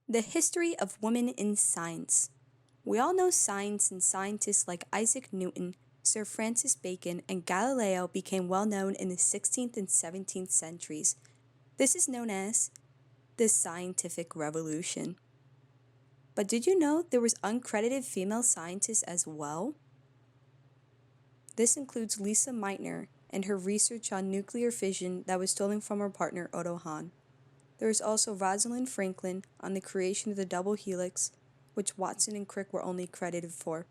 The history of women in science. We all know science and scientists like Isaac Newton, Sir Francis Bacon, and Galileo became well known in the 16th and 17th centuries. This is known as the scientific revolution. But did you know there was uncredited female scientists as well? This includes Lisa Meitner and her research on nuclear fission that was stolen from her partner Otto Hahn. There is also Rosalind Franklin on the creation of the double helix, which Watson and Crick were only credited for.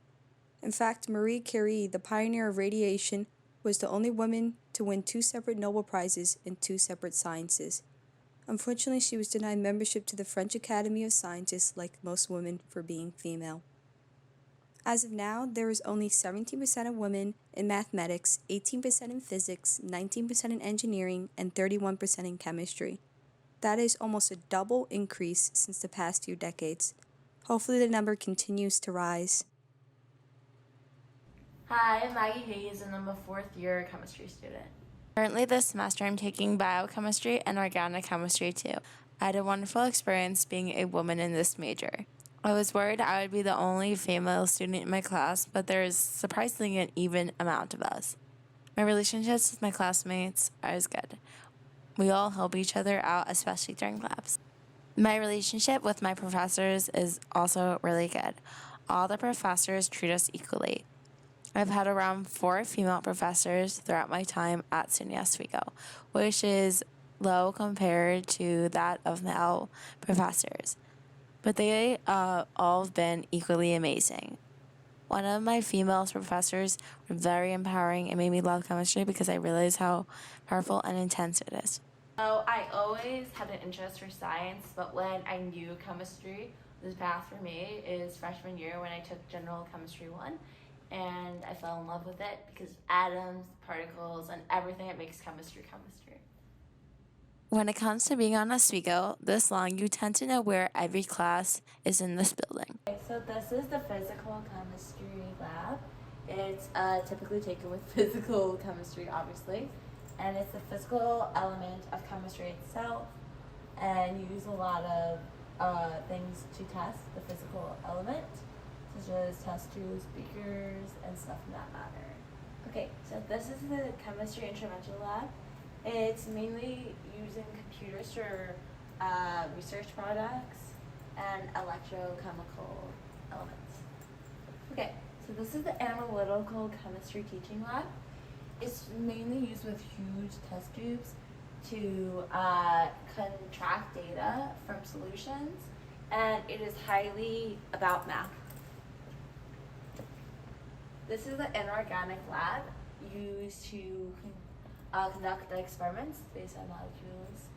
In fact, Marie Curie, the pioneer of radiation, was the only woman to win 2 separate Nobel Prizes in 2 separate sciences. Unfortunately, she was denied membership to the French Academy of Sciences like most women for being female. As of now, there is only 17% of women in mathematics, 18% in physics, 19% in engineering, and 31% in chemistry. That is almost a double increase since the past few decades. Hopefully the number continues to rise. Hi, I'm Maggie Hayes and I'm a 4th year chemistry student. Currently this semester I'm taking biochemistry and organic chemistry too. I had a wonderful experience being a woman in this major. I was worried I would be the only female student in my class, but there is surprisingly an even amount of us. My relationships with my classmates are as good. We all help each other out, especially during labs. My relationship with my professors is also really good. All the professors treat us equally. I've had around 4 female professors throughout my time at SUNY Oswego, which is low compared to that of male professors. But they all have been equally amazing. One of my female professors was very empowering and made me love chemistry because I realized how powerful and intense it is. So I always had an interest for science, but when I knew chemistry, the path for me is freshman year when I took General Chemistry 1, and I fell in love with it because atoms, particles, and everything that makes chemistry chemistry. When it comes to being on Oswego this long, you tend to know where every class is in this building. Okay, so this is the physical chemistry lab. It's typically taken with physical chemistry, obviously, and it's the physical element of chemistry itself, and you use a lot of things to test the physical element, such as test tubes, beakers, and stuff in that matter. Okay, so this is the chemistry intervention lab. It's mainly using computers for research products and electrochemical elements. Okay, so this is the analytical chemistry teaching lab. It's mainly used with huge test tubes to contract data from solutions, and it is highly about math. This is the inorganic lab used to conduct the experiments based on molecules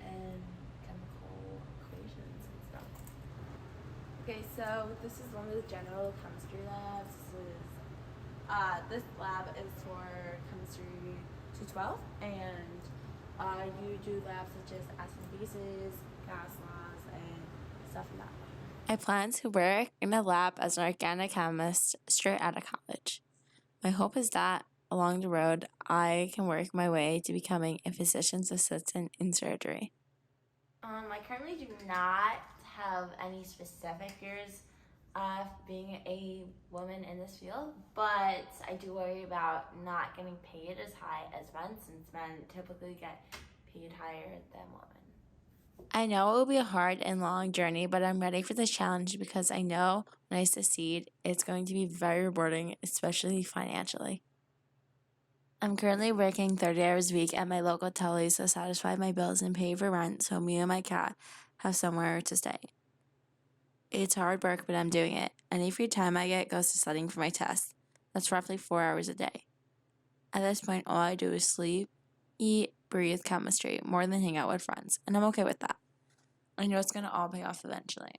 and chemical equations and stuff. Okay, so this is one of the general chemistry labs. This lab is for chemistry 212, and you do labs such as acid and bases, gas laws, and stuff like that. I plan to work in a lab as an organic chemist straight out of college. My hope is that along the road, I can work my way to becoming a physician's assistant in surgery. I currently do not have any specific fears of being a woman in this field, but I do worry about not getting paid as high as men, since men typically get paid higher than women. I know it will be a hard and long journey, but I'm ready for this challenge because I know when I succeed, it's going to be very rewarding, especially financially. I'm currently working 30 hours a week at my local Tully's to satisfy my bills and pay for rent so me and my cat have somewhere to stay. It's hard work, but I'm doing it. Any free time I get goes to studying for my tests. That's roughly 4 hours a day. At this point, all I do is sleep, eat, breathe chemistry more than hang out with friends, and I'm okay with that. I know it's going to all pay off eventually.